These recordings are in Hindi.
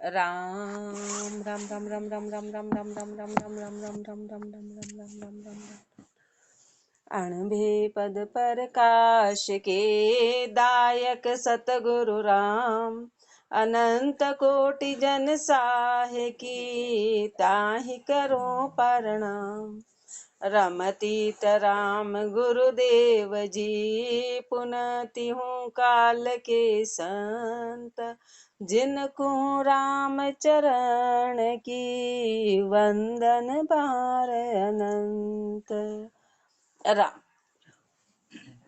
राम राम राम राम राम राम राम राम राम राम राम राम राम राम राम राम राम राम राम राम। अणभे पद प्रकाश के दायक सतगुरु राम, अनंत कोटि जन साहे की ताहि करो प्रणाम। रमतीत राम गुरुदेव जी, पुनति हूँ काल के संत। जिनको राम चरण की वंदन बार अनंत। राम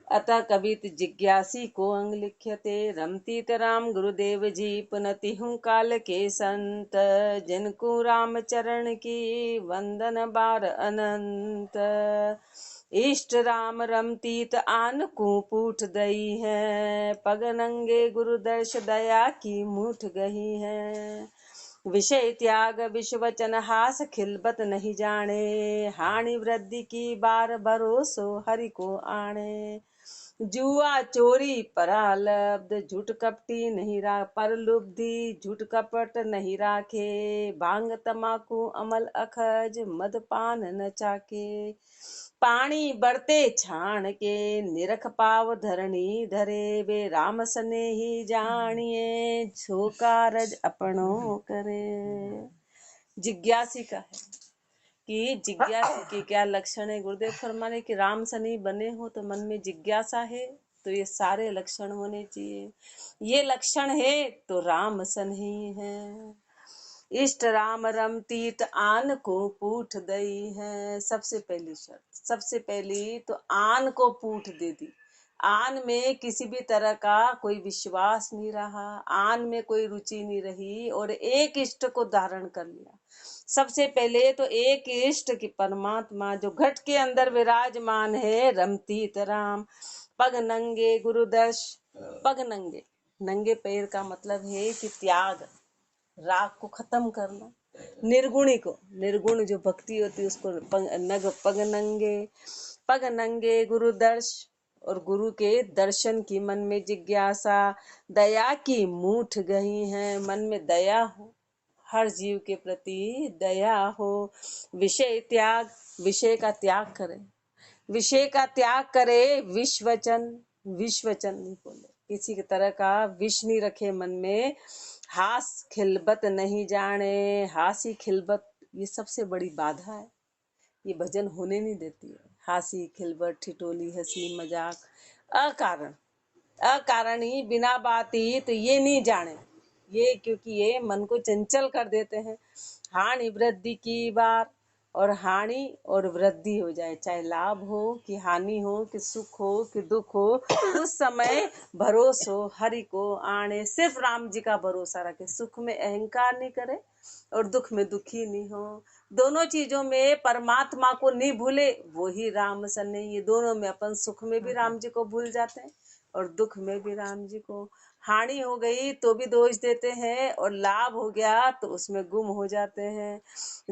अतः कवित जिज्ञासी को अंग लिख्यते। रमतीत राम गुरुदेव जी, पुनति हूँ काल के संत। जिनको राम चरण की वंदन बार अनंत। इष्ट राम रमतीत आन को पूठ दई है, पग नंगे गुरु दर्श दया की मूठ गही है। विषय त्याग विश्व वचन हास खिलबत नहीं जाने, हानि वृद्धि की बार भरोसो हरि को आणे। जुआ चोरी परालब्ध, झूठ कपटी नहीं रा पर लुब्धि, झूठ कपट नहीं राखे। भांग तमाकू अमल अखज, मदपान न चाके। पानी बरते छाण के, निरख पाव धरणी धरे। वे राम स्नेही जानिए, छो कारज अपनो करे। जिज्ञासी का है कि जिज्ञासी के क्या लक्षण है। गुरुदेव फरमाने कि राम सनी बने हो तो मन में जिज्ञासा है तो ये सारे लक्षण होने चाहिए। ये लक्षण है तो राम सन ही है। इष्ट राम रमतीत आन को पूठ दई है। सबसे पहली शर्त, सबसे पहली तो आन को पूठ दे दी। आन में किसी भी तरह का कोई विश्वास नहीं रहा, आन में कोई रुचि नहीं रही और एक इष्ट को धारण कर लिया। सबसे पहले तो एक इष्ट की परमात्मा जो घट के अंदर विराजमान है, रमतीत राम। पग नंगे गुरुदर्श, पग नंगे, नंगे पैर का मतलब है कि त्याग, राग को खत्म करना। निर्गुणी को, निर्गुण जो भक्ति होती है उसको पग नंगे, पग नंगे गुरु दर्श, और गुरु के दर्शन की मन में जिज्ञासा। दया की मूठ गई है, मन में दया हो, हर जीव के प्रति दया हो। विषय त्याग, विषय का त्याग करे, विषय का त्याग करे। विश्वचन, विश्वचन नहीं बोले, किसी की तरह का विष नहीं रखे मन में। हास खिलबत नहीं जाने, हासी खिलबत ये सबसे बड़ी बाधा है, ये भजन होने नहीं देती है। हासी खिलबत, ठिठोली, हंसी मजाक, अकारण, अकारण ही बिना बात ही तो ये नहीं जाने ये, क्योंकि ये मन को चंचल कर देते हैं। हानि वृद्धि की बार, और हानि और वृद्धि हो जाए, चाहे लाभ हो कि हानि हो कि सुख हो कि दुख हो, उस समय भरोसो हरि को आने। सिर्फ राम जी का भरोसा रखे, सुख में अहंकार नहीं करे और दुख में दुखी नहीं हो। दोनों चीजों में परमात्मा को नहीं भूले, वो ही राम सन नहीं। ये दोनों में अपन सुख में भी राम जी को भूल जाते हैं और दुख में भी राम जी को। हानि हो गई तो भी दोष देते हैं और लाभ हो गया तो उसमें गुम हो जाते हैं।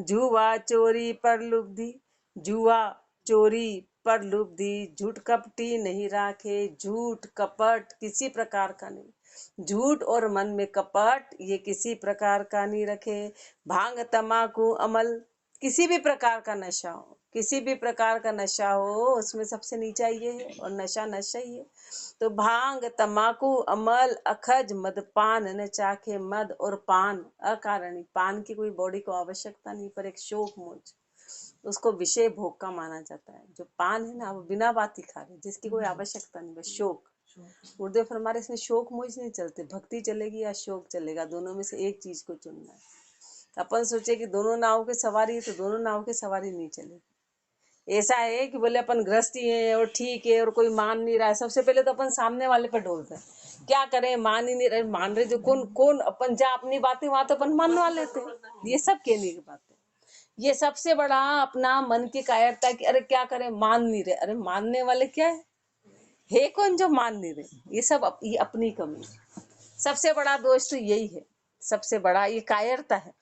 जुआ चोरी पर लुब्धि, जुआ चोरी पर लुब्धि, झूठ कपटी नहीं राखे। झूठ कपट किसी प्रकार का नहीं, झूठ और मन में कपट ये किसी प्रकार का नहीं रखे। भांग तमाकू अमल, किसी भी प्रकार का नशा हो, किसी भी प्रकार का नशा हो, उसमें सबसे नीचा ये है और नशा नशा ही है। तो भांग तमाकू अमल अखज मदपान न चाखे। मद और पान अकारण, पान की कोई बॉडी को आवश्यकता नहीं, पर एक शौक मोज, उसको विषय भोग का माना जाता है। जो पान है ना वो बिना बात ही खा रहे, जिसकी कोई आवश्यकता नहीं, बस शौक। गुरुदेव फरमारे इसमें शौक मोज नहीं चलते, भक्ति चलेगी या शौक चलेगा, दोनों में से एक चीज को चुनना है। अपन सोचे कि दोनों नाव की सवारी है तो दोनों नाव की सवारी नहीं चलेगी। ऐसा है कि बोले अपन गृहस्थी है और ठीक है और कोई मान नहीं रहा है, सबसे पहले तो अपन सामने वाले पर ढोलते हैं, क्या करें मान ही नहीं रहे, मान रहे जो कौन कौन, अपन जहाँ अपनी बातें वहां तो अपन मानवा लेते हैं। ये सब कहने की बात है, ये सबसे बड़ा अपना मन की कायरता कि अरे क्या करें मान नहीं रहे। अरे मानने वाले क्या है कौन जो मान नहीं रहे? ये सब ये अपनी कमी है। सबसे बड़ा दोष तो यही है, सबसे बड़ा ये कायरता है,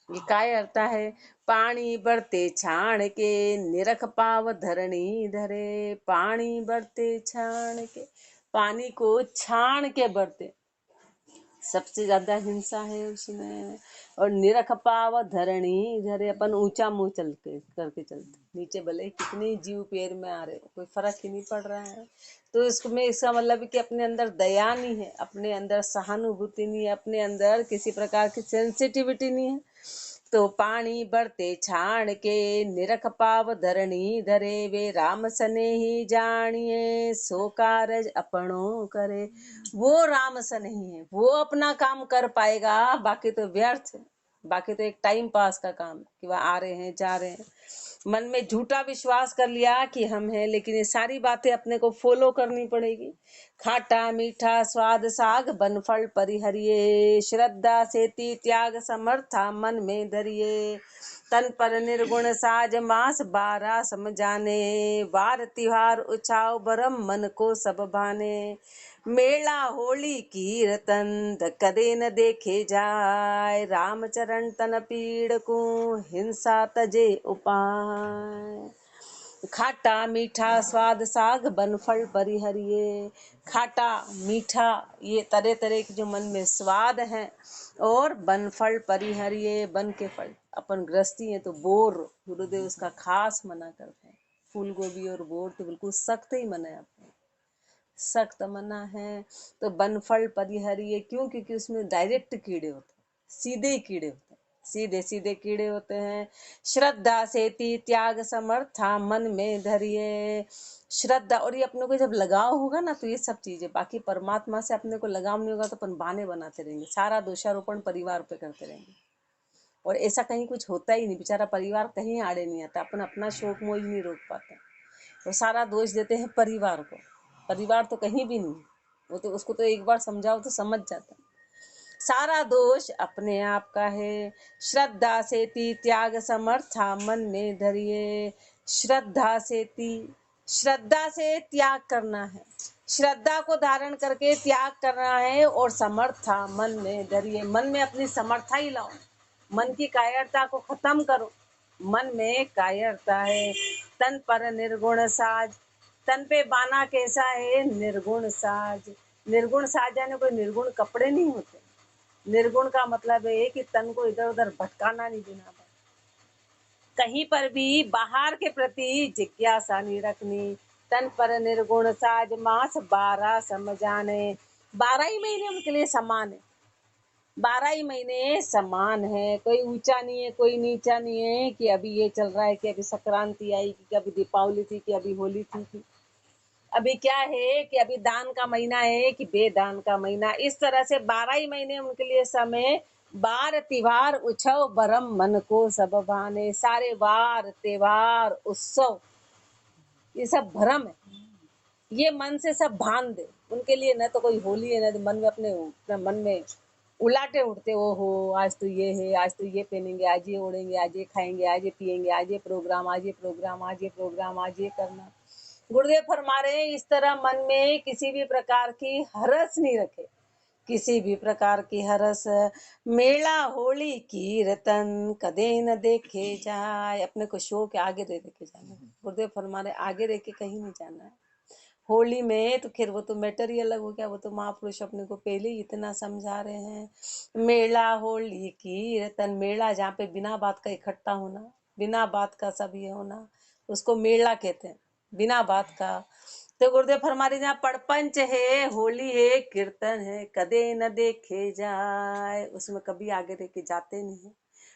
ये कायरता है। पानी बरते छाण के, निरख पाव धरणी धरे। पानी बरते छाण के, पानी को छाण के बरते, सबसे ज्यादा हिंसा है उसमें। और निरख पाव धरणी धरे, अपन ऊंचा मुंह चल के करके चलते, नीचे भले कितने जीव पैर में आ रहे हो, कोई फर्क ही नहीं पड़ रहा है। तो इसमें इसका मतलब है कि अपने अंदर दया नहीं है, अपने अंदर सहानुभूति नहीं है, अपने अंदर किसी प्रकार की सेंसिटिविटी नहीं है। तो पानी बरते छाण के निरख पाव धरणी धरे, वे राम सने ही जानिए सो कारज अपनों करे। वो राम सन ही है, वो अपना काम कर पाएगा, बाकी तो व्यर्थ है, बाकी तो एक टाइम पास का काम है कि वह आ रहे हैं जा रहे हैं। मन में झूठा विश्वास कर लिया कि हम हैं, लेकिन ये सारी बातें अपने को फॉलो करनी पड़ेगी। खाटा मीठा स्वाद साग बनफल परिहरिये, श्रद्धा से त्याग समर्था मन में धरिये। तन पर निर्गुण साज मास 12 समझाने, वार तिहार उछाव बरम मन को सब भाने। मेला होली कीर्तन कदे न देखे जाय, रामचरण तन पीड़ को हिंसा तजे उपाय। खाटा मीठा स्वाद साग बनफल परिहरिये। खाटा मीठा ये तरह तरह के जो मन में स्वाद हैं, और बनफल परिहरिये, बन के फल। अपन गृहस्थी है तो बोर गुरुदेव उसका खास मना करते हैं। फूल गोभी और बोर तो बिल्कुल सख्त ही मना है, अपने सख्त मना है। तो बनफल परिहरिये क्यों? क्योंकि उसमें डायरेक्ट कीड़े होते हैं, सीधे कीड़े होते हैं, सीधे सीधे कीड़े होते हैं। श्रद्धा से त्याग समर्था मन में धरिये। श्रद्धा, और ये अपने को जब लगाव होगा ना तो ये सब चीजें, बाकी परमात्मा से अपने को लगाव नहीं होगा तो अपन बहाने बनाते रहेंगे, सारा दोषारोपण परिवार पे करते रहेंगे, और ऐसा कहीं कुछ होता ही नहीं। बेचारा परिवार कहीं आड़े नहीं आता, अपन अपना शोक मोह ही नहीं रोक पाते, वो सारा दोष देते हैं परिवार को। परिवार तो कहीं भी नहीं, वो तो उसको तो एक बार समझाओ तो समझ जाता है। सारा दोष अपने आप का है। श्रद्धा से त्याग समर्था मन में धरिये। श्रद्धा से श्रद्धा से त्याग करना है, श्रद्धा को धारण करके त्याग करना है, और समर्था मन में धरिये। मन में अपनी समर्था ही लाओ, मन की कायरता को खत्म करो। मन में कायरता है। तन पर निर्गुण साज, तन पे बाना कैसा है? निर्गुण साज। निर्गुण साज यानी कोई निर्गुण कपड़े नहीं होते। निर्गुण का मतलब है कि तन को इधर उधर भटकाना नहीं देना, कहीं पर भी बाहर के प्रति जिज्ञासा नहीं रखनी। तन पर निर्गुण साज मास 12 समझाने। 12 ही महीने उनके लिए समान है, 12 ही महीने समान है, कोई ऊंचा नहीं है कोई नीचा नहीं है कि अभी ये चल रहा है कि अभी संक्रांति आई, कि अभी दीपावली थी, कि अभी होली थी, कि अभी क्या है कि अभी दान का महीना है कि बेदान का महीना। इस तरह से 12 ही महीने उनके लिए समय। बार त्योहार उत्सव बरम मन को सब भाने। सारे वार त्योहार उत्सव ये सब भ्रम है, ये मन से सब भान दे। उनके लिए न तो कोई होली है, न तो मन में अपने मन में उलाटे उठते, ओ हो आज तो ये है, आज तो ये पहनेंगे, आज ये ओढ़ेंगे, आज ये खाएंगे, आज ये पिएंगे, आज ये प्रोग्राम, आज ये प्रोग्राम, आज ये प्रोग्राम, आज ये करना। गुरुदेव फरमा रहे हैं इस तरह मन में किसी भी प्रकार की हरस नहीं रखे, किसी भी प्रकार की हरस। मेला होली कीर्तन कदे न देखे जाए। अपने को शौक आगे दे के जाना, गुरुदेव फरमा रहे आगे रह के कहीं नहीं जाना है। होली में तो खैर वो तो मैटर ही अलग हो गया, वो तो महापुरुष अपने को पहले ही इतना समझा रहे हैं। मेला होली कीर्तन, मेला जहाँ पे बिना बात का इकट्ठा होना, बिना बात का सब ये होना, उसको मेला कहते हैं, बिना बात का। तो गुरुदेव फरमा रहे जहाँ प्रपंच है, होली है, कीर्तन है, कदे न देखे जाए, उसमें कभी आगे रह के जाते नहीं है,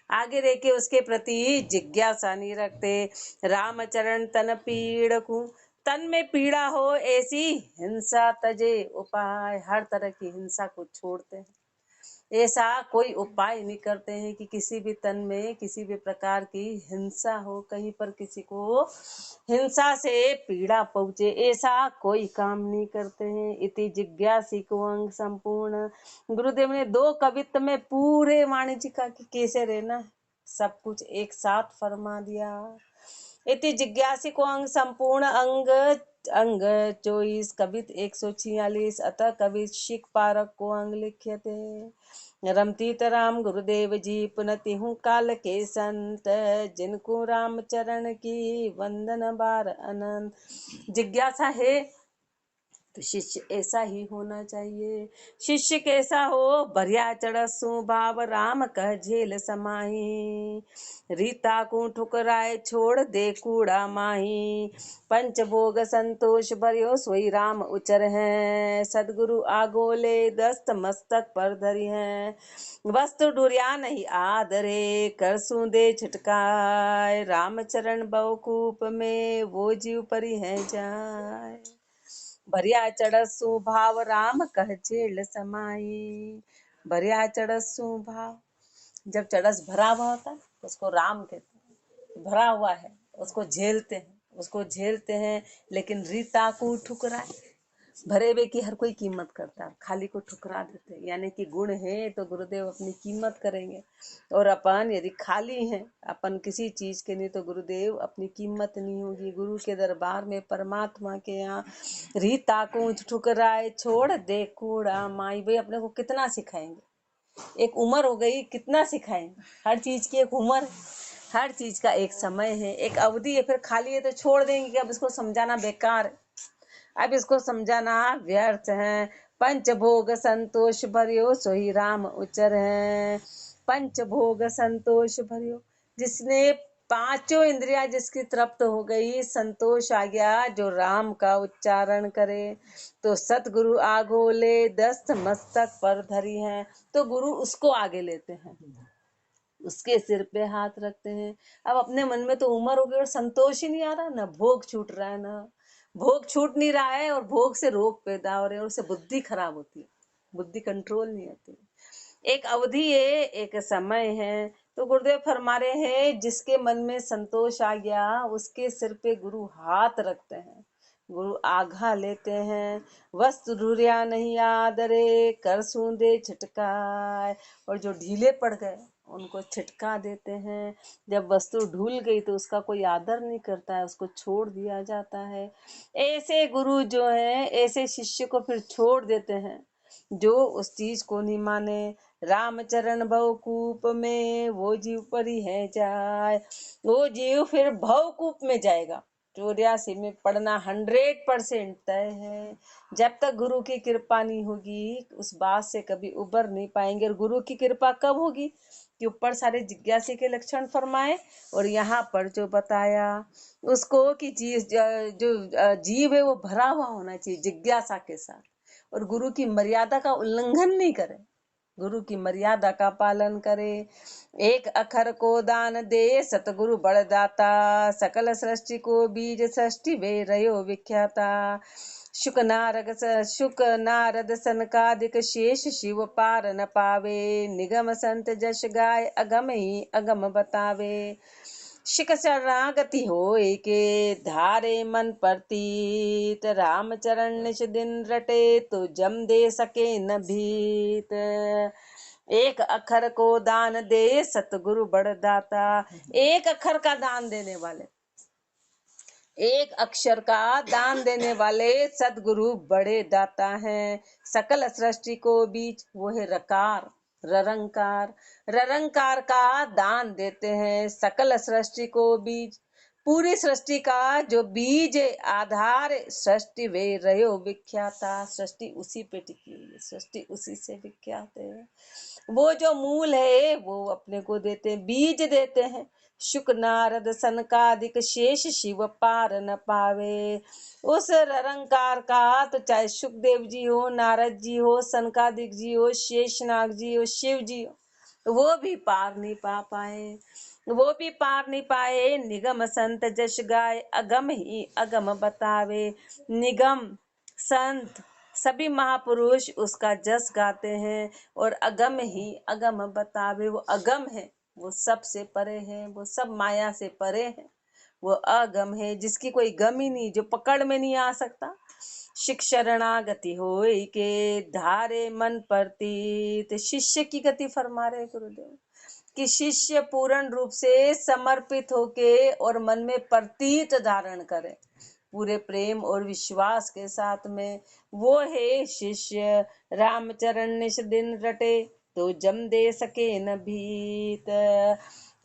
आगे रह के उसके प्रति जिज्ञासा नहीं रखते। रामचरण तन पीड़ को, तन में पीड़ा हो ऐसी हिंसा तजे उपाय। हर तरह की हिंसा को छोड़ते हैं, ऐसा कोई उपाय नहीं करते हैं कि किसी भी तन में किसी भी प्रकार की हिंसा हो, कहीं पर किसी को हिंसा से पीड़ा पहुंचे, ऐसा कोई काम नहीं करते हैं। इति जिज्ञासिको अंग संपूर्ण। गुरुदेव ने 2 कवित्व में पूरे वाणिज्यिका की कैसे रहना सब कुछ एक साथ फरमा दिया। इति जिज्ञासिको अंग संपूर्ण, अंग 24, कवित 146। अतः कवित शिक पारक को अंग लिख्यते। रमतीत राम गुरुदेव जी पुनति हूँ काल के संत, जिनको राम चरण की वंदन बार अनंत। जिज्ञासा है तो शिष्य ऐसा ही होना चाहिए। शिष्य कैसा हो, भरिया चढ़सु भाव राम कह झेल समाही, रीता को ठुकराए छोड़ दे कूड़ा माही, पंचभोग संतोष भरियो सोई राम उचर है, सदगुरु आगोले दस्त मस्तक पर धरी है, वस्तु ढुरिया नहीं आदरे करसू दे छिटकाए, रामचरण बहुकूप में वो जीव परी है जाए, भरिया चढ़सु भाव राम कह झेल समाई। भरिया चढ़सु भाव, जब चढ़स भरा हुआ होता है उसको राम कहते हैं, भरा हुआ है उसको झेलते हैं, उसको झेलते हैं, लेकिन रीता को ठुकराए। भरे हुए की हर कोई कीमत करता है, खाली को ठुकरा देते हैं, यानी कि गुण है तो गुरुदेव अपनी कीमत करेंगे, और अपन यदि खाली हैं, अपन किसी चीज के नहीं, तो गुरुदेव अपनी कीमत नहीं होगी। गुरु के दरबार में, परमात्मा के यहाँ रीता को ठुकराए छोड़ दे कूड़ा माई, भाई अपने को कितना सिखाएंगे, एक उम्र हो गई, कितना सिखाएंगे, हर चीज की एक उम्र है, हर चीज का एक समय है, एक अवधि है, फिर खाली है तो छोड़ देंगे कि अब इसको समझाना बेकार है, अब इसको समझाना व्यर्थ है। पंचभोग संतोष भरियो सोही राम उचर है, पंचभोग संतोष भरियो, जिसने पांचों इंद्रिया जिसकी तृप्त हो गई, संतोष आ गया, जो राम का उच्चारण करे, तो सतगुरु आगोले दस्त मस्तक पर धरी है, तो गुरु उसको आगे लेते हैं, उसके सिर पे हाथ रखते हैं। अब अपने मन में तो उम्र हो गई और संतोष ही नहीं आ रहा, ना भोग छूट रहा है, ना भोग छूट नहीं रहा है, और भोग से रोग पैदा हो रहे हैं, और उससे बुद्धि खराब होती है, बुद्धि कंट्रोल नहीं होती। एक अवधि है, एक समय है, तो गुरुदेव फरमा रहे हैं जिसके मन में संतोष आ गया उसके सिर पे गुरु हाथ रखते हैं, गुरु आघा लेते हैं, वस्तु ढूरिया नहीं आदरे कर सूंदे छिटकाए, और जो ढीले पड़ गए उनको छिटका देते हैं। जब वस्तु ढूल गई तो उसका कोई आदर नहीं करता है, उसको छोड़ दिया जाता है। ऐसे गुरु जो है, ऐसे शिष्य को फिर छोड़ देते हैं जो उस चीज को नहीं माने। रामचरण भवकूप में वो जीव परी है जाए, वो जीव फिर भवकूप में जाएगा। 84 में पढ़ना 100% तय है। जब तक गुरु की कृपा नहीं होगी उस बात से कभी उबर नहीं पाएंगे। और गुरु की कृपा कब होगी कि ऊपर सारे जिज्ञासी के लक्षण फरमाए, और यहाँ पर जो बताया उसको कि जो जीव है वो भरा हुआ होना चाहिए जिज्ञासा के साथ, और गुरु की मर्यादा का उल्लंघन नहीं करे, गुरु की मर्यादा का पालन करे। एक अखर को दान दे सतगुरु बड़दाता, सकल सृष्टि को बीज सृष्टि वे रयो विख्याता। शुक नारद सनकादिक शेष शिव पार न पावे, निगम संत जश गाय अगम ही अगम बतावे। शिक शरणागति होय के धारे मन प्रतीत, रामचरण निश दिन रटे तो जम दे सके न भीत। एक अखर को दान दे सतगुरु बड़दाता, एक अखर का दान देने वाले, एक अक्षर का दान देने वाले सदगुरु बड़े दाता हैं। सकल सृष्टि को बीच वो है रकार, ररंकार, ररंकार का दान देते हैं। सकल सृष्टि को बीज, पूरी सृष्टि का जो बीज आधार सृष्टि वे रहो विख्याता, सृष्टि उसी पे टिकी हुई है, सृष्टि उसी से विख्यात है। वो जो मूल है वो अपने को देते हैं, बीज देते हैं। शुक नारद सनकादिक शेष शिव पार न पावे, उस रंकार का तो चाहे सुखदेव जी हो, नारद जी हो, सनकादिक जी हो, शेषनाग जी हो, शिव जी हो, वो भी पार नहीं पा पाए, वो भी पार नहीं पाए। निगम संत जश गाय अगम ही अगम बतावे, निगम संत सभी महापुरुष उसका जस गाते हैं, और अगम ही अगम बतावे, वो अगम है, वो सब से परे है, वो सब माया से परे है, वो अगम है जिसकी कोई गम ही नहीं, जो पकड़ में नहीं आ सकता। शिक शरणागति होय के धारे मन प्रतीत, शिष्य की गति फरमा रहे गुरुदेव कि शिष्य पूर्ण रूप से समर्पित होके और मन में प्रतीत धारण करे पूरे प्रेम और विश्वास के साथ में, वो है शिष्य। रामचरण निश दिन रटे तो जम दे सके न भीत,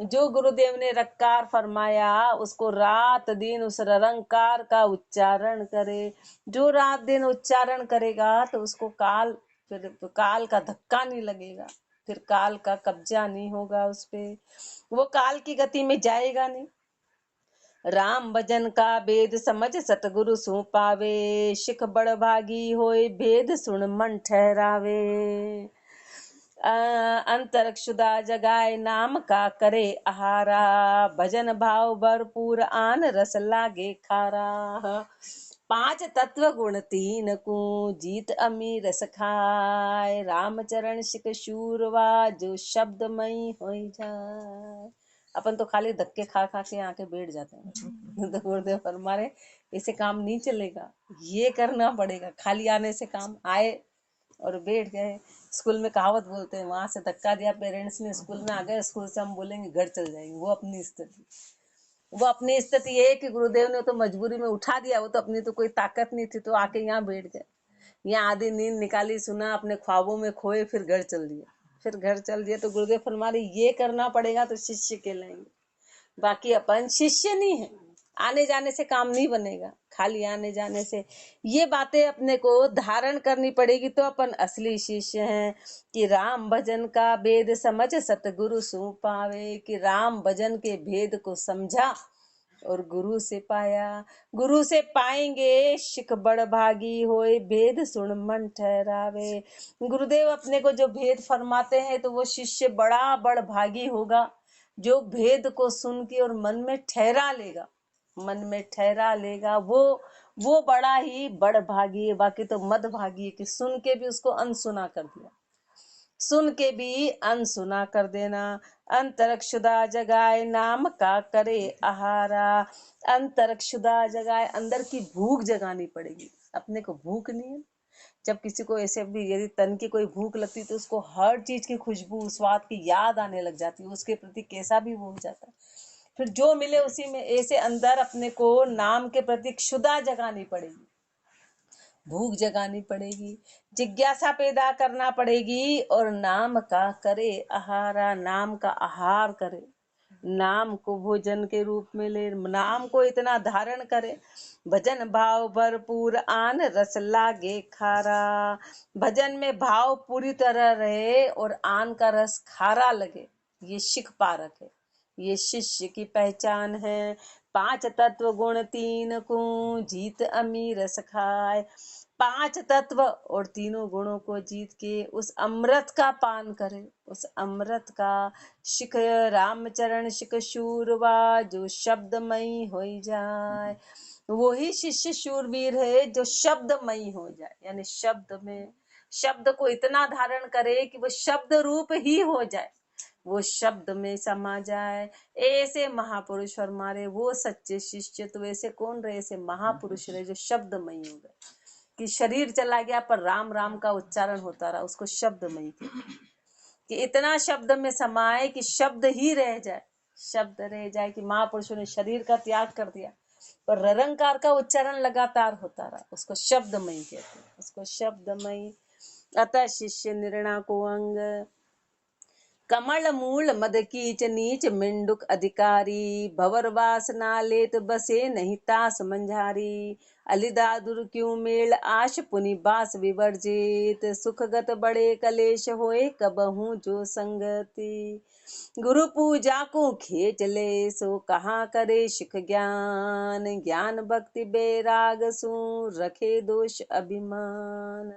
जो गुरुदेव ने रक्कार फरमाया उसको रात दिन उस रंकार का उच्चारण करे। जो रात दिन उच्चारण करेगा तो उसको फिर काल का धक्का नहीं लगेगा, फिर काल का कब्जा नहीं होगा उस पे, वो काल की गति में जाएगा नहीं। राम भजन का भेद समझ सतगुरु सु पावे, शिख बड़ भागी होए भेद सुन मन ठहरावे। अंतरक्षुदा जगाए नाम का करे आहारा, भजन भाव भरपूर आन रस लागे खारा। 5 तत्व गुण 3 को जीत अमी रस खाए, रामचरण शिक शूरवा जो शब्दमयी हो जाए। अपन तो खाली धक्के खा खा के आके बैठ जाते हैं। तो गुरुदेव फरमाए ऐसे काम नहीं चलेगा, ये करना पड़ेगा। खाली आने से काम आए और बैठ गए। स्कूल में कहावत बोलते हैं, वहां से धक्का दिया पेरेंट्स ने, स्कूल में आ गए, स्कूल से हम बोलेंगे घर चल जाएंगे। वो अपनी स्थिति ये है कि गुरुदेव ने तो मजबूरी में उठा दिया, वो तो अपनी तो कोई ताकत नहीं थी, तो आके यहाँ बैठ गए। यहाँ आधी नींद निकाली, सुना, अपने ख्वाबों में खोए, फिर घर चल दिया। तो गुरुदेव फरमाए ये करना पड़ेगा तो शिष्य कहलाएंगे, बाकी अपन शिष्य नहीं है। आने जाने से काम नहीं बनेगा, खाली आने जाने से। ये बातें अपने को धारण करनी पड़ेगी तो अपन असली शिष्य हैं। कि राम भजन का भेद समझ सतगुरु सु पावे, कि राम भजन के भेद को समझा और गुरु से पाया। गुरु से पाएंगे शिख बड़ भागी होए, भेद सुन मन ठहरावे। गुरुदेव अपने को जो भेद फरमाते हैं तो वो शिष्य बड़ भागी होगा, जो भेद को सुन के और मन में ठहरा लेगा, वो बड़ा ही बड़ भागी है। बाकी तो मद भागी है कि सुन के भी उसको अनसुना कर दिया, सुन के भी अनसुना कर देना। अंतरक्षुदा जगाए नाम का करे आहारा। अंतरक्षुदा जगाए, अंदर की भूख जगानी पड़ेगी। अपने को भूख नहीं है। जब किसी को ऐसे भी यदि तन की कोई भूख लगती तो उसको हर चीज की खुशबू स्वाद की याद आने लग जाती है, उसके प्रति कैसा भी वो हो जाता है। फिर जो मिले उसी में ऐसे अंदर अपने को नाम के प्रति क्षुधा जगानी पड़ेगी, भूख जगानी पड़ेगी, जिज्ञासा पैदा करना पड़ेगी। और नाम का करे आहारा, नाम का आहार करे, नाम को भोजन के रूप में ले, नाम को इतना धारण करे। भजन भाव भरपूर आन रस लागे खारा, भजन में भाव पूरी तरह रहे और आन का रस खारा लगे, ये शिख पारक है, ये शिष्य की पहचान है। 5 तत्व गुण 3 को जीत अमी रस खाए। 5 तत्व और तीनों गुणों को जीत के उस अमृत का पान करे, उस अमृत का। शिख रामचरण शिख शूरवा जो शब्दमयी हो जाए। वही शिष्य शूरवीर है जो शब्दमयी हो जाए, यानी शब्द को इतना धारण करे कि वो शब्द रूप ही हो जाए, वो शब्द में समा जाए। ऐसे महापुरुष फरमारे वो सच्चे शिष्य तो ऐसे कौन रहे, ऐसे महापुरुष रहे जो शब्दमयी हो गए, कि शरीर चला गया पर राम राम का उच्चारण होता रहा, उसको शब्दमयी कहते। कि इतना शब्द में समाए कि शब्द ही रह जाए, कि महापुरुषों ने शरीर का त्याग कर दिया पर ररंकार का उच्चारण लगातार होता रहा, उसको शब्दमयी कहते हैं, उसको शब्दमयी। अतः शिष्य निर्णा को अंग, कमल मूल मद कीच नीच मिंडुक अधिकारी, भवर वासना लेत बसे नहीं तास मंझारी। अलिदादुर क्यों मेल आश पुनि बास विवर्जित, सुखगत बड़े कलेश होए कबहू जो संगति। गुरु पूजा को खेच ले सो कहाँ करे शिख ज्ञान, ज्ञान भक्ति बैराग सु रखे दोष अभिमान।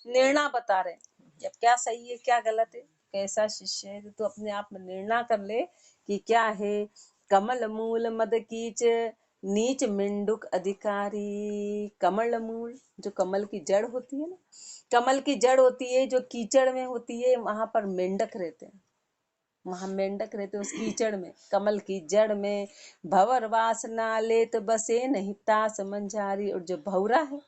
निर्णय बता रहे जब क्या सही है क्या गलत है, कैसा शिष्य है, तो अपने आप में निर्णय कर ले कि क्या है। कमल मूल मद कीच नीच मिंडुक अधिकारी। कमल मूल जो कमल की जड़ होती है ना, कमल की जड़ होती है जो कीचड़ में होती है, वहां पर मेंढक रहते हैं, वहां मेंढक रहते उस कीचड़ में, कमल की जड़ में। भवर वासना लेत बसे नहीं तास मंझारी। और जो भौरा है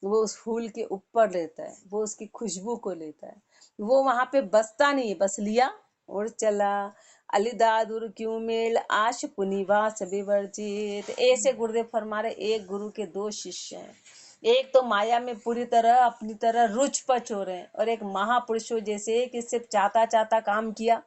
वो उस फूल के ऊपर रहता है, वो उसकी खुशबू को लेता है, वो वहां पे बसता नहीं है, बस लिया और चला। अलिदादुर क्यों मेल आश पुनिवास विवर्जित। ऐसे गुरुदेव फरमा रहे एक गुरु के 2 शिष्य हैं, एक तो माया में पूरी तरह अपनी तरह रुच पच हो रहे हैं, और एक महापुरुषों जैसे कि सिर्फ चाहता काम किया,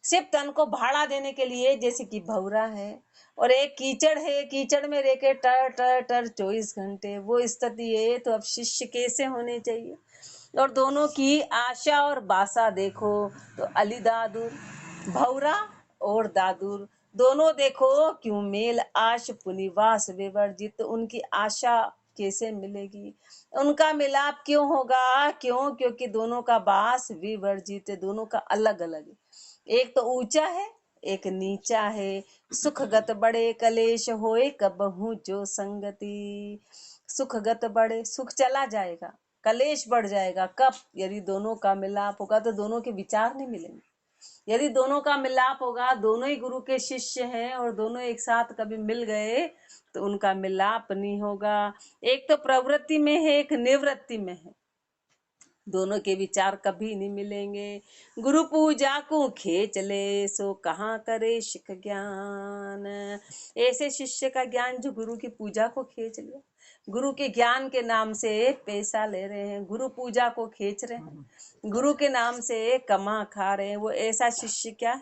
सिर्फ तन को भाड़ा देने के लिए, जैसे कि भौरा है और एक कीचड़ है, कीचड़ में रह के टर टर टर 24 घंटे, वो स्थिति है। तो अब शिष्य कैसे होने चाहिए? और दोनों की आशा और बासा देखो तो अली दादुर, भौरा और दादुर दोनों देखो क्यों मेल आश पुनिवास विवर्जित। उनकी आशा कैसे मिलेगी, उनका मिलाप क्यों होगा? क्यों? क्योंकि दोनों का वास विवर्जित, दोनों का अलग अलग। एक तो ऊंचा है, एक नीचा है। सुखगत बड़े कलेश होए कबहू जो संगति। सुखगत बड़े, सुख चला जाएगा, कलेश बढ़ जाएगा। कब? यदि दोनों का मिलाप होगा तो दोनों के विचार नहीं मिलेंगे। यदि दोनों का मिलाप होगा, दोनों ही गुरु के शिष्य हैं और दोनों एक साथ कभी मिल गए तो उनका मिलाप नहीं होगा। एक तो प्रवृत्ति में है, एक निवृत्ति में है, दोनों के विचार कभी नहीं मिलेंगे। गुरु पूजा को खींच ले सो कहाँ करे शिख ज्ञान। ऐसे शिष्य का ज्ञान जो गुरु की पूजा को खींच लिया, गुरु के ज्ञान के नाम से पैसा ले रहे हैं, गुरु पूजा को खींच रहे हैं, गुरु के नाम से कमा खा रहे हैं, वो ऐसा शिष्य क्या है?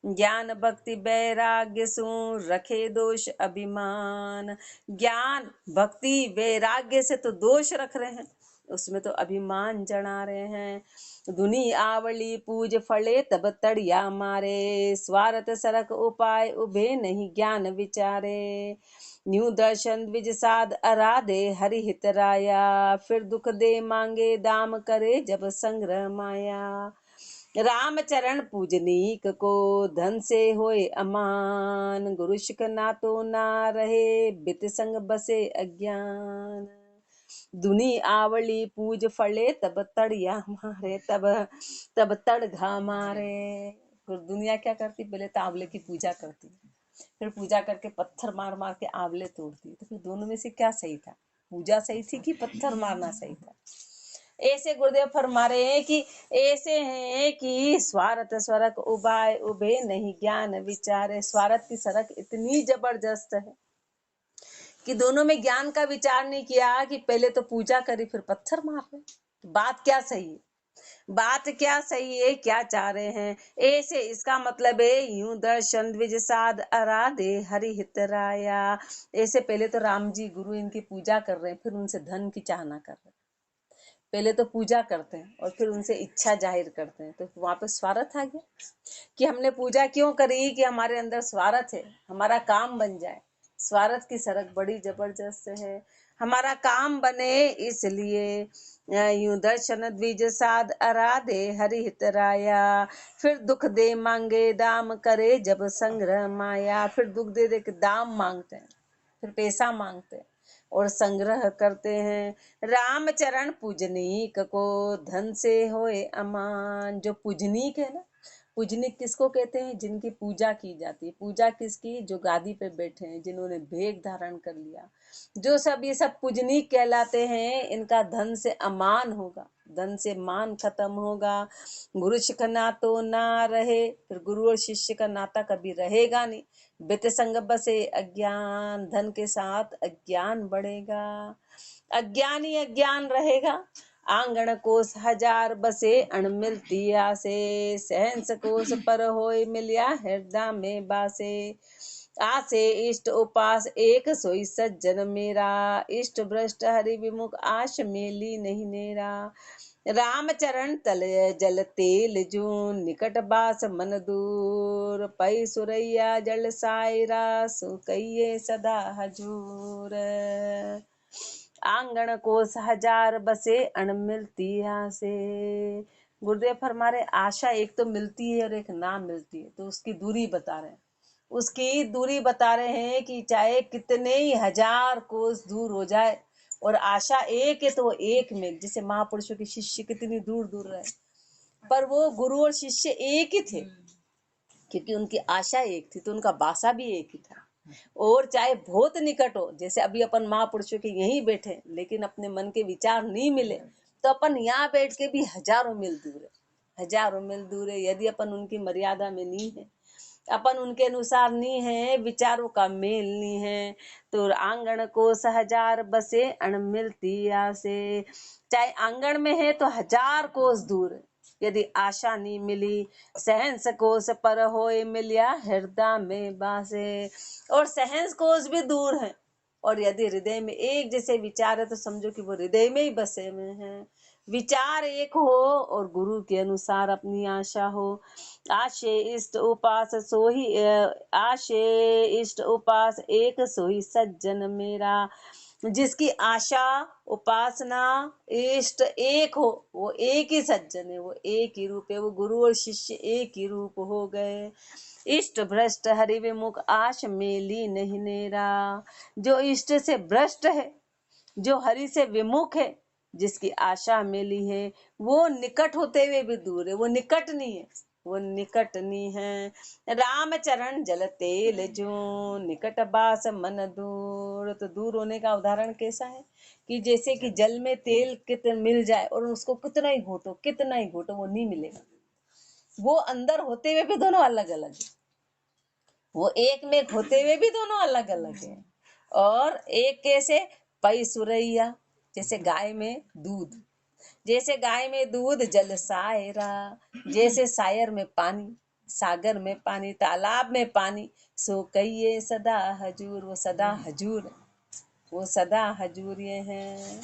ज्ञान भक्ति वैराग्य सु रखे दोष अभिमान। ज्ञान भक्ति वैराग्य से तो दोष रख रहे हैं, उसमें तो अभिमान जड़ा रहे हैं। धुनी आवली पूज फले तब तड़िया मारे। स्वार्थ सरक उपाय उभे नहीं ज्ञान विचारे। न्यू दर्शन द्विज साध अराधे हरि हित राया। फिर दुख दे मांगे दाम करे जब संग्रह माया। राम चरण पूजनीक को धन से होए अमान। गुरु शिख ना तो ना रहे बित संग बसे अज्ञान। दुनी आवली पूज फले तब तड़िया मारे, तब तड़ घा मारे। फिर दुनिया क्या करती? पहले तो आंवले की पूजा करती, फिर पूजा करके पत्थर मार मार के आंवले तोड़ती। तो फिर दोनों में से क्या सही था? पूजा सही थी कि पत्थर मारना सही था? ऐसे गुरुदेव फरमा रहे हैं कि ऐसे हैं कि स्वार्थ स्वरक उबाय उभे नहीं ज्ञान विचारे। स्वार्थ की सरक इतनी जबरदस्त है कि दोनों में ज्ञान का विचार नहीं किया कि पहले तो पूजा करी फिर पत्थर मार रहे। बात क्या सही है? बात क्या सही है? क्या चाह रहे हैं? ऐसे इसका मतलब है यूं दर्शन द्विज साध अराधे हरि हित राया। ऐसे पहले तो राम जी गुरु इनकी पूजा कर रहे हैं, फिर उनसे धन की चाहना कर रहे हैं। पहले तो पूजा करते हैं और फिर उनसे इच्छा जाहिर करते हैं, तो वहां पे स्वार्थ आ गया कि हमने पूजा क्यों करी? कि हमारे अंदर स्वार्थ है, हमारा काम बन जाए। स्वार्थ की सरक बड़ी जबरदस्त है। हमारा काम बने इसलिए यूं दर्शन द्विज साध अराधे हरि हित राया। फिर दुख दे मांगे दाम करे जब संग्रह माया। फिर दुख दे दे के दाम मांगते हैं, फिर पैसा मांगते हैं और संग्रह करते हैं। राम चरण पूजनीक को धन से होए अमान। जो पूजनीक है ना, पूजनीक किसको कहते हैं? जिनकी पूजा की जाती है। पूजा किसकी? जो गादी पे बैठे हैं, जिन्होंने भेग धारण कर लिया, जो सब ये सब पूजनीक कहलाते हैं। इनका धन से अमान होगा, धन से मान खत्म होगा। गुरु शिख ना तो ना रहे, फिर गुरु और शिष्य का नाता कभी रहेगा नहीं। बित संग बसे अज्ञान, धन के साथ अज्ञान बढ़ेगा, अज्ञान ही अज्ञान रहेगा। आंगण कोस हजार बसे अणमिलती आसे। सहंस कोस पर होय मिलिया हृदय में बासे। आसे इष्ट उपास एक सोई सज्जन मेरा। इष्ट भ्रष्ट हरि विमुख आश मेली नहीं नेरा। राम चरण तल जल तेल जून निकट बास मन दूर। पै सुरैया जल सायरा सो कहिए सदा हजूर। आंगण कोस हजार बसे अणमिलती आसे। गुरुदेव फरमा रहे आशा एक तो मिलती है और एक ना मिलती है, तो उसकी दूरी बता रहे हैं। उसकी दूरी बता रहे हैं कि चाहे कितने ही हजार कोस दूर हो जाए और आशा एक है तो वो एक में, जैसे महापुरुषों के शिष्य कितनी दूर दूर रहे पर वो गुरु और शिष्य एक ही थे, क्योंकि उनकी आशा एक थी तो उनका बासा भी एक ही था। और चाहे बहुत निकट हो, जैसे अभी अपन महापुरुषों के यहीं बैठे लेकिन अपने मन के विचार नहीं मिले, तो अपन यहाँ बैठ के भी हजारों मील दूर है, हजारों मील दूर है। यदि अपन उनकी मर्यादा में नहीं है, अपन उनके अनुसार नहीं है, विचारों का मेल नहीं है, तो आंगन को हजार बसे अणमिलती आसे। चाहे आंगन में है तो हजार कोस दूर है, यदि आशा नहीं मिली, सहंस कोश पर होए मिलिया हृदय में बासे। और सहंस कोश भी दूर है, और यदि हृदय में एक जैसे विचार है तो समझो कि वो हृदय में ही बसे हुए हैं। विचार एक हो और गुरु के अनुसार अपनी आशा हो। आशे इष्ट उपास सोही आशे इष्ट उपास एक सोही सज्जन मेरा। जिसकी आशा उपासना इष्ट एक हो, वो एक ही सज्जन है, वो एक ही रूप है, वो गुरु और शिष्य एक ही रूप हो गए। इष्ट भ्रष्ट हरि विमुख आश मेली नहीं नेरा। जो इष्ट से भ्रष्ट है, जो हरि से विमुख है, जिसकी आशा मेली है, वो निकट होते हुए भी दूर है, वो निकट नहीं है, वो निकट नहीं है। राम चरण जल तेल जो निकट बास मन दूर। तो दूर होने का उदाहरण कैसा है कि जैसे कि जल में तेल कितना मिल जाए और उसको कितना ही घोटो वो नहीं मिलेगा। वो अंदर होते हुए भी दोनों अलग अलग है, वो एक में होते हुए भी दोनों अलग अलग है। और एक कैसे, पई सुरैया, जैसे गाय में दूध, जैसे गाय में दूध जल सायरा, जैसे सायर में पानी, सागर में पानी, तालाब में पानी, सो कहिए सदा हजूर। वो सदा हजूर, वो सदा हजूर ये हैं।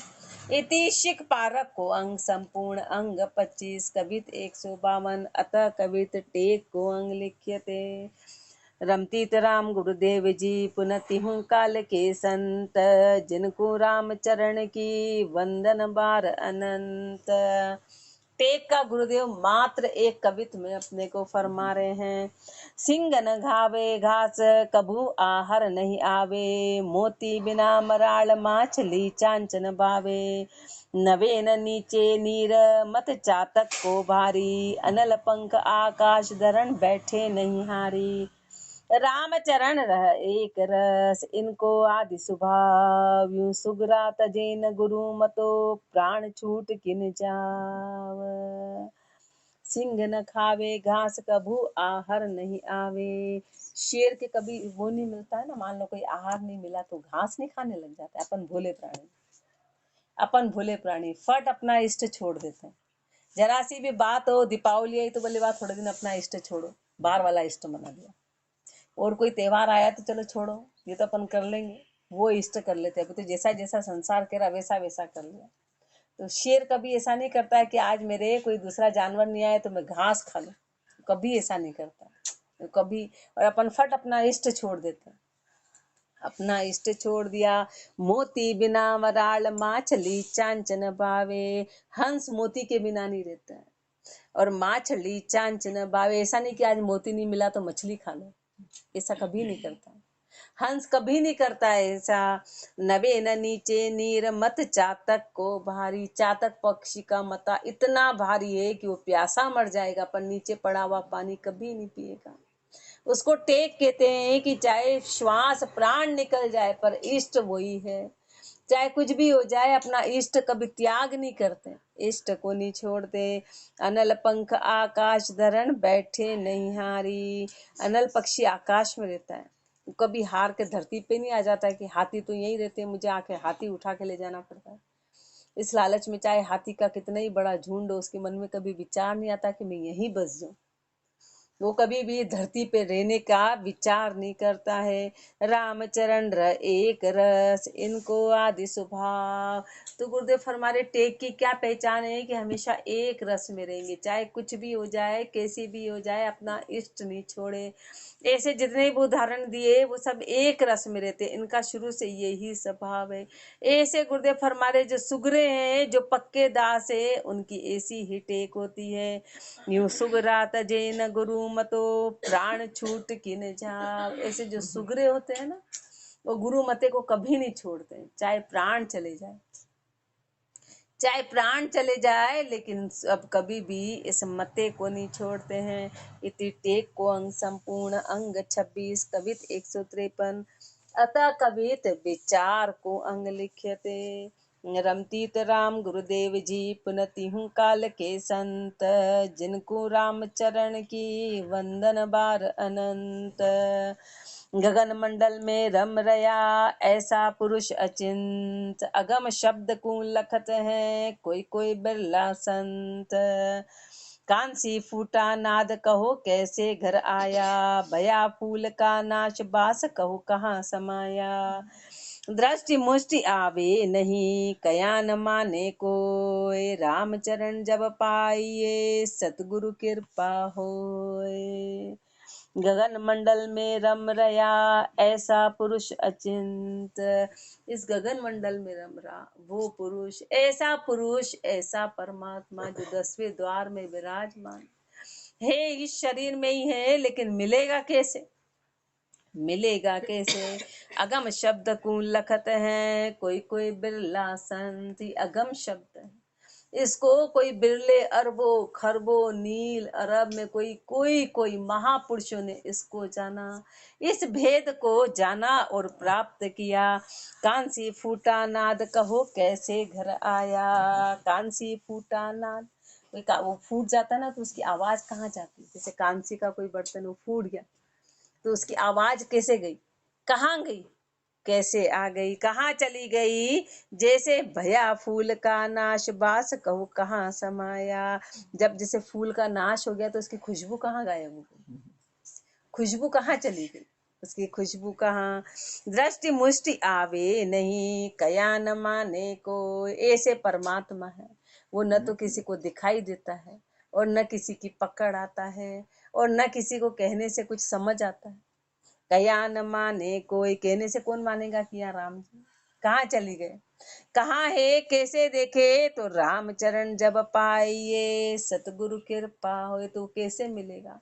इति शिक पारक को अंग संपूर्ण अंग 25 कवित 152 अतः कवित टेक को अंग लिख्यते। रमतीत राम गुरुदेव जी पुनति हूँ काल के संत, जिनको राम चरण की वंदन बार अनंत। टेक का गुरुदेव मात्र एक कवित में अपने को फरमा रहे हैं। सिंह न घावे घास कभू आहर नहीं आवे, मोती बिना मराल माछली चांचन बावे। नवे न नीचे नीर मत चातक को भारी, अनल पंख आकाश धरण बैठे नहीं हारी। राम चरण रह एक रस इनको आदि स्वभाव, यूं सुगरा तजेन गुरु मतो प्राण छूट किन जाव। सिंह न खावे घास कभू आहर नहीं आवे। शेर के कभी वो नहीं मिलता है ना, मान लो कोई आहार नहीं मिला तो घास नहीं खाने लग जाता है। अपन भोले प्राणी फट अपना इष्ट छोड़ देते हैं। जरा सी भी बात हो, दीपावली आई तो बोले बात थोड़े दिन अपना इष्ट छोड़ो, बाहर वाला इष्ट मना लिया। और कोई त्योहार आया तो चलो छोड़ो, ये तो अपन कर लेंगे, वो इष्ट कर लेते हैं। तो जैसा जैसा संसार कह रहा वैसा वैसा कर लिया। तो शेर कभी ऐसा नहीं करता है कि आज मेरे कोई दूसरा जानवर नहीं आए तो मैं घास खा लूं, कभी ऐसा नहीं करता कभी। और अपन फट अपना इष्ट छोड़ देते हैं, अपना इष्ट छोड़ दिया। मोती बिना मराल माछली चांचन बावे। हंस मोती के बिना नहीं रहता है, और माछली चांचन बावे, ऐसा नहीं कि आज मोती नहीं मिला तो मछली खा लो, ऐसा कभी नहीं करता। हंस कभी नहीं करता है ऐसा। नवे न नीचे नीर मत चातक को भारी। चातक पक्षी का मता इतना भारी है कि वो प्यासा मर जाएगा पर नीचे पड़ा हुआ पानी कभी नहीं पिएगा। उसको टेक कहते हैं कि चाहे श्वास प्राण निकल जाए पर इष्ट वही है। चाहे कुछ भी हो जाए अपना इष्ट कभी त्याग नहीं करते, इष्ट को नहीं छोड़ते। अनल पंख आकाश धरण बैठे नहीं हारी। अनल पक्षी आकाश में रहता है, कभी हार के धरती पे नहीं आ जाता है कि हाथी तो यही रहते हैं, मुझे आके हाथी उठा के ले जाना पड़ता है। इस लालच में चाहे हाथी का कितना ही बड़ा झुंड हो, उसके मन में कभी विचार नहीं आता कि मैं यहीं बस जाऊं। वो कभी भी धरती पे रहने का विचार नहीं करता है। रामचरण एक रस इनको आदि स्वभाव। तो गुरुदेव फरमारे टेक की क्या पहचान है कि हमेशा एक रस में रहेंगे, चाहे कुछ भी हो जाए, कैसी भी हो जाए, अपना इष्ट नहीं छोड़े। ऐसे जितने भी उदाहरण दिए वो सब एक रस में रहते, इनका शुरू से यही स्वभाव है। ऐसे गुरुदेव फरमारे जो सुगरे हैं, जो पक्के दास है, उनकी ऐसी ही टेक होती है। यूं सुगरा तजे न गुरु मतो प्राण छूट किन जाव। ऐसे जो सुगरे होते हैं ना, वो गुरु मते को कभी नहीं छोड़ते, चाहे प्राण चले जाए, चाहे प्राण चले जाए, लेकिन अब कभी भी इस मते को नहीं छोड़ते हैं। इति टेक को अंग संपूर्ण अंग 26 कवित 153 अतः कवित विचार को अंग लिख्यते। रमतीत राम गुरुदेव जी पुनति हूँ काल के संत, जिनको राम चरण की वंदन बार अनंत। गगन मंडल में रम रया ऐसा पुरुष अचिंत, अगम शब्द को लखत है कोई कोई बिरला संत। कांसी फूटा नाद कहो कैसे घर आया, भया फूल का नाश बास कहो कहाँ समाया। दृष्टि मुष्टि आवे नहीं कया न माने कोय, रामचरण जब पाइये सतगुरु कृपा होय। गगन मंडल में रम रया ऐसा पुरुष अचिंत, इस गगन मंडल में रम रहा वो पुरुष, ऐसा पुरुष, ऐसा परमात्मा जो 10वें द्वार में विराजमान है। इस शरीर में ही है लेकिन मिलेगा कैसे, मिलेगा कैसे। अगम शब्द को लखत है कोई कोई बिरला संत, अगम शब्द है, इसको कोई बिरले अरबों खरबों नील अरब में कोई कोई कोई महापुरुषों ने इसको जाना, इस भेद को जाना और प्राप्त किया। कांसी फूटा नाद कहो कैसे घर आया, कांसी फूटा नाद, वो फूट जाता ना तो उसकी आवाज कहाँ जाती, जैसे कांसी का कोई बर्तन वो फूट गया तो उसकी आवाज कैसे गई, कहाँ गई, कैसे आ गई, कहाँ चली गई। जैसे भया फूल का नाश बास कहूँ कहाँ समाया, जब जैसे फूल का नाश हो गया तो उसकी खुशबू कहाँ गायब हो गई, खुशबू कहाँ चली गई, उसकी खुशबू कहाँ। दृष्टि मुष्टि आवे नहीं कया न माने को, ऐसे परमात्मा है वो न तो किसी को दिखाई देता है और न किसी की पकड़ आता है और न किसी को कहने से कुछ समझ आता है। कया न माने कोई, कहने से कौन मानेगा कि यहाँ राम जी कहाँ चली गए, कहाँ है कैसे देखे, तो रामचरण जब पाइये सतगुरु कृपा होए, तो कैसे मिलेगा,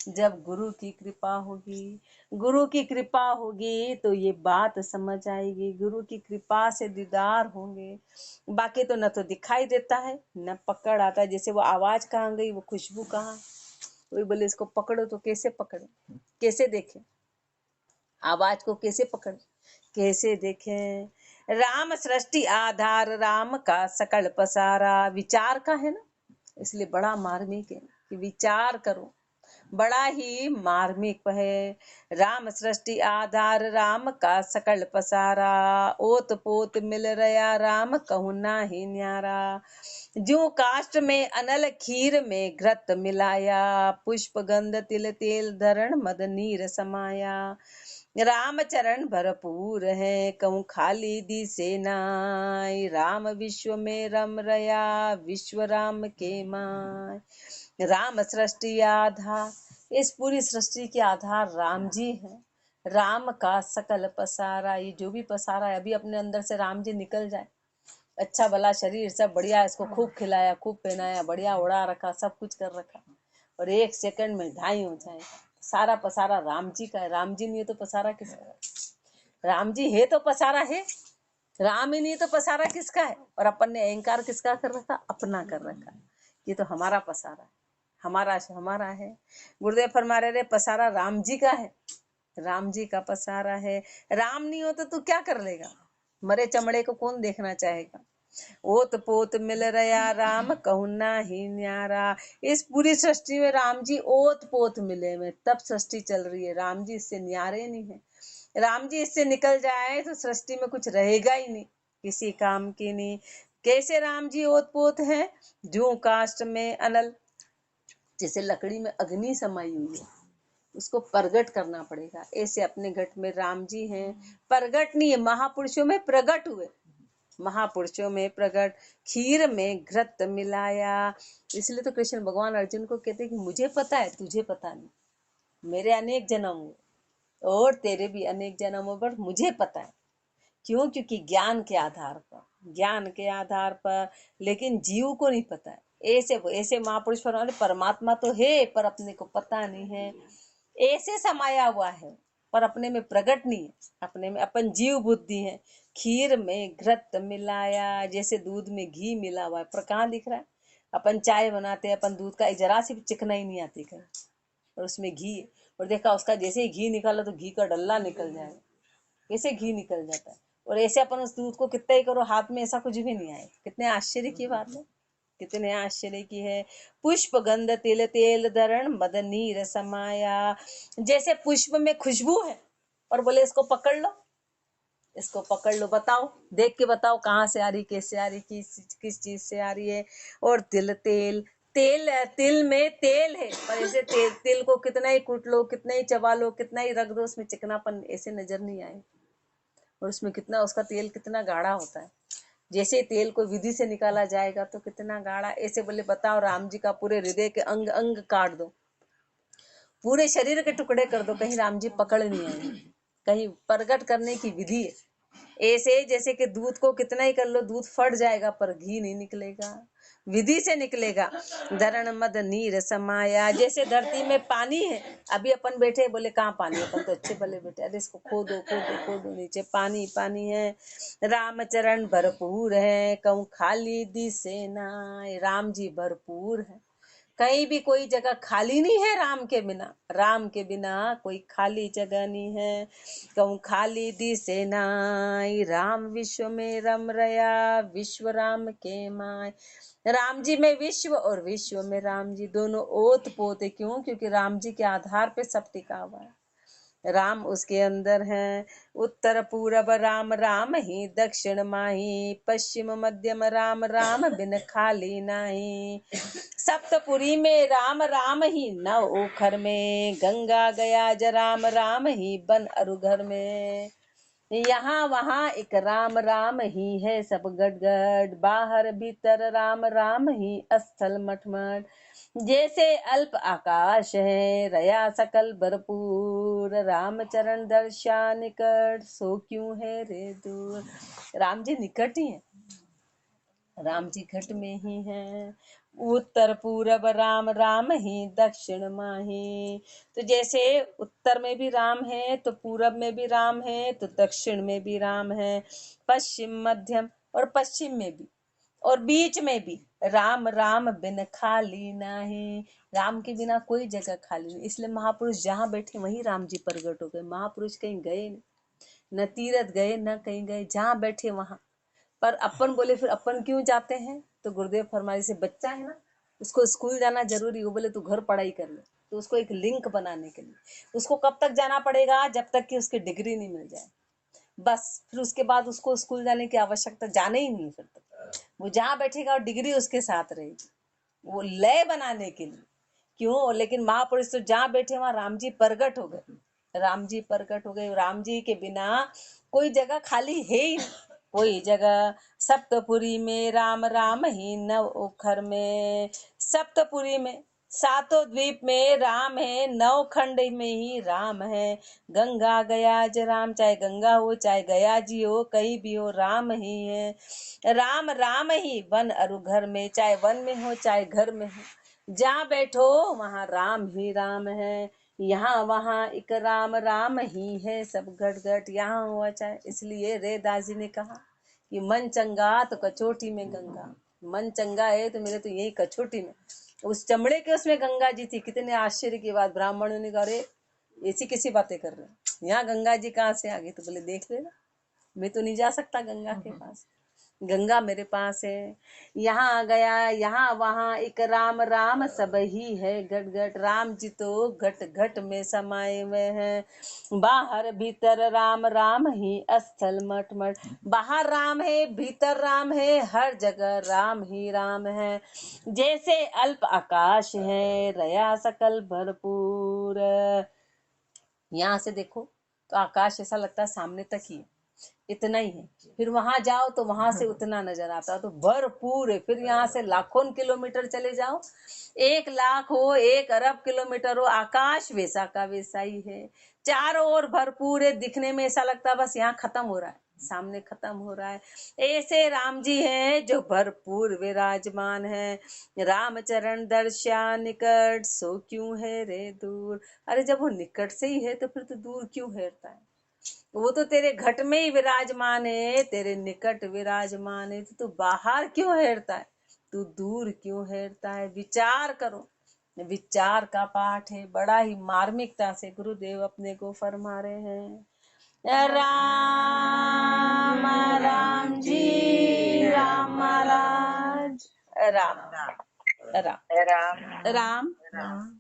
जब गुरु की कृपा होगी। गुरु की कृपा होगी तो ये बात समझ आएगी, गुरु की कृपा से दीदार होंगे, बाकी तो न तो दिखाई देता है न पकड़ आता है। जैसे वो आवाज कहाँ गई, वो खुशबू कहाँ, वही बोले इसको पकड़ो तो कैसे पकड़े, कैसे देखे, आवाज को कैसे पकड़, कैसे देखें। राम सृष्टि आधार राम का सकल पसारा, विचार का है ना, इसलिए बड़ा मार्मिक है कि विचार करो, बड़ा ही मार्मिक है। राम सृष्टि आधार राम का सकल पसारा, ओत पोत मिल रया राम कहूँ ना ही न्यारा। ज्यों काष्ट में अनल खीर में घृत मिलाया, पुष्प गंध तिल तेल धरण मद नीर समाया। राम चरण भरपूर है कहूँ खाली दिसे नाय, राम विश्व में रम रया विश्व राम के माय। राम सृष्टि आधार, इस पूरी सृष्टि के आधार राम जी हैं। राम का सकल पसारा, ये जो भी पसारा है अभी अपने अंदर से राम जी निकल जाए, अच्छा भला शरीर सब बढ़िया, इसको खूब खिलाया खूब पहनाया बढ़िया उड़ा रखा सब कुछ कर रखा और 1 सेकंड में ढाई हो जाए, सारा पसारा राम जी का है। राम जी नहीं है तो पसारा किसका है, राम जी है तो पसारा है, राम ही नहीं तो पसारा किसका है। और अपन ने अहंकार किसका कर रखा, अपना कर रखा, ये तो हमारा पसारा है, हमारा है। गुरुदेव फरमा रहे पसारा राम जी का है, राम जी का पसारा है। राम नहीं हो तो तू क्या कर लेगा, मरे चमड़े को कौन देखना चाहेगा। ओत पोत मिल रया राम कहूँ ना ही न्यारा, इस पूरी सृष्टि में राम जी ओत पोत मिले में तब सृष्टि चल रही है, राम जी इससे न्यारे नहीं है। राम जी इससे निकल जाए तो सृष्टि में कुछ रहेगा ही नहीं, किसी काम की नहीं। कैसे राम जी ओत पोत है, जो काष्ट में अनल, जैसे लकड़ी में अग्नि समाई हुई है उसको प्रगट करना पड़ेगा, ऐसे अपने घट में राम जी हैं। प्रगट नहीं है, महापुरुषों में प्रगट हुए, महापुरुषों में प्रगट, खीर में घृत मिलाया। इसलिए तो कृष्ण भगवान अर्जुन को कहते हैं कि मुझे पता है तुझे पता नहीं, मेरे अनेक जन्म हुए और तेरे भी अनेक जन्म हुए पर मुझे पता है। क्यों, क्योंकि ज्ञान के आधार पर, ज्ञान के आधार पर, लेकिन जीव को नहीं पता है। ऐसे ऐसे महापुरुष परमात्मा तो है पर अपने को पता नहीं है, ऐसे समाया हुआ है पर अपने में प्रकट नहीं है, अपने में अपन जीव बुद्धि है। खीर में घृत मिलाया, जैसे दूध में घी मिला हुआ है पर कहाँ दिख रहा है। अपन चाय बनाते हैं, अपन दूध का जरा सी भी चिकना ही नहीं आती कर, और उसमें घी है और देखा उसका जैसे ही घी निकाला तो घी का डल्ला निकल जाएगा, कैसे घी निकल जाता है। और ऐसे अपन उस दूध को कितना ही करो हाथ में ऐसा कुछ भी नहीं आए, कितने आश्चर्य की बात है, कितने आश्चर्य की है। पुष्प गंध तिल तेल धरण मद नीर समाया, जैसे पुष्प में खुशबू है और बोले इसको पकड़ लो, इसको पकड़ लो, बताओ देख के बताओ कहाँ से आ रही, कैसे आ रही, किस चीज से आ रही है। और तिल तेल, तिल में तेल है, पर ऐसे तिल को कितना ही कूट लो, कितना ही चबा लो, कितना ही रख दो, उसमें चिकनापन ऐसे नजर नहीं आए। और उसमें कितना, उसका तेल कितना गाढ़ा होता है। जैसे तेल को विधि से निकाला जाएगा तो कितना गाढ़ा। ऐसे बोले बताओ, राम जी का पूरे हृदय के अंग अंग काट दो, पूरे शरीर के टुकड़े कर दो, कहीं राम जी पकड़ नहीं आएंगे। कहीं प्रकट करने की विधि है। ऐसे जैसे कि दूध को कितना ही कर लो, दूध फट जाएगा पर घी नहीं निकलेगा, विधि से निकलेगा। धरण मद नीर समाया, जैसे धरती में पानी है, अभी अपन बैठे बोले कहाँ पानी, अपन तो अच्छे भले बैठे, अरे इसको खोदो खोदो खोदो, नीचे पानी पानी है। रामचरण भरपूर है, कहूँ खाली दिसे ना, राम जी भरपूर है, कहीं भी कोई जगह खाली नहीं है राम के बिना, राम के बिना कोई खाली जगह नहीं है। कहूँ खाली दिसे नाई, राम विश्व में रम रया, विश्व राम के माय। राम जी में विश्व और विश्व में राम जी, दोनों ओत पोत है। क्यों? क्योंकि राम जी के आधार पे सब टिका हुआ है, राम उसके अंदर है। उत्तर पूरब राम राम ही, दक्षिण माही, पश्चिम मध्यम राम राम, बिन खाली नाही। सप्तपुरी में राम राम ही, नव ओखर में, गंगा गया ज राम राम ही, बन अरु घर में। यहाँ वहाँ एक राम राम ही है, सब गटगट, बाहर भीतर राम राम ही, स्थल मठ मठ। जैसे अल्प आकाश है, रया सकल भरपूर, राम चरण दर्शा निकट, सो क्यों है रे दूर। राम जी निकट ही है, राम जी घट में ही है। उत्तर पूरब राम राम ही, दक्षिण माही। तो जैसे उत्तर में भी राम है तो पूरब में भी राम है तो दक्षिण में भी राम है, पश्चिम मध्यम और पश्चिम में भी, और बीच में भी राम राम, बिन खाली नाही। राम के बिना कोई जगह खाली नहीं, इसलिए महापुरुष जहाँ बैठे वहीं राम जी प्रगट हो गए। महापुरुष कहीं गए नहीं, न तीरथ गए न कहीं गए, जहाँ बैठे वहां। पर अपन बोले फिर अपन क्यों जाते हैं, तो गुरुदेव फरमाए से बच्चा है ना, उसको स्कूल जाना जरूरी, वो बोले तू घर पढ़ाई कर ले, तो उसको एक लिंक बनाने के लिए उसको कब तक जाना पड़ेगा, जब तक कि उसकी डिग्री नहीं मिल जाए, बस फिर उसके बाद उसको स्कूल जाने की आवश्यकता जाने ही नहीं। फिर तक वो जहाँ बैठेगा और डिग्री उसके साथ रहेगी, वो लय बनाने के लिए। क्यों? लेकिन महापुरुष तो जहाँ बैठे वहां राम जी प्रकट हो गए, राम जी प्रकट हो गए। राम जी के बिना कोई जगह खाली है ही नहीं, कोई जगह। सप्तपुरी में राम राम ही, नव ओखर में, सप्तपुरी में सातों द्वीप में राम है, नौ खंड में ही राम है। गंगा गया ज राम, चाहे गंगा हो चाहे गया जी हो, कहीं भी हो राम ही है। राम राम ही, वन अरु घर में, चाहे वन में हो चाहे घर में हो, जहाँ बैठो वहाँ राम ही राम है। यहाँ वहाँ एक राम राम ही है, सब घट घट यहाँ हुआ चाहे। इसलिए रेदास जी ने कहा कि मन चंगा तो कचोटी में गंगा, मन चंगा है तो मेरे तो यही कचोटी में। उस चमड़े के उसमें गंगा जी थी। कितने आश्चर्य की बात, ब्राह्मणों ने कहा अरे ऐसी कैसी बातें कर रहे हैं, यहाँ गंगा जी कहाँ से आ गई? तो बोले देख लेना, मैं तो नहीं जा सकता गंगा के पास, गंगा मेरे पास है। यहाँ गया यहाँ वहाँ एक राम राम, सब ही है घट घट। राम जी तो घट घट में समाये हुए हैं, बाहर भीतर राम राम ही, स्थल मठ मठ। बाहर राम है, भीतर राम है, हर जगह राम ही राम है। जैसे अल्प आकाश है, रया सकल भरपूर। यहाँ से देखो तो आकाश ऐसा लगता है सामने तक ही है, इतना ही है। फिर वहां जाओ तो वहां से उतना नजर आता है, तो भरपूर है। फिर यहाँ से लाखों किलोमीटर चले जाओ, 1 लाख हो 1 अरब किलोमीटर हो, आकाश वैसा का वैसा ही है। चारों ओर भरपूर है, दिखने में ऐसा लगता है बस यहाँ खत्म हो रहा है, सामने खत्म हो रहा है। ऐसे राम जी हैं जो भरपूर विराजमान है। राम चरण दर्शा निकट, सो क्यों है रे दूर। अरे जब वो निकट से ही है तो फिर तो दूर क्यों हेरता है? वो तो तेरे घट में ही विराजमान है, तेरे निकट विराजमान है, तो तू बाहर क्यों हेरता है, तू दूर क्यों हेरता है? विचार करो, विचार का पाठ है। बड़ा ही मार्मिकता से गुरुदेव अपने को फरमा रहे हैं। राम राम जी राम महाराज, राम राम राम राम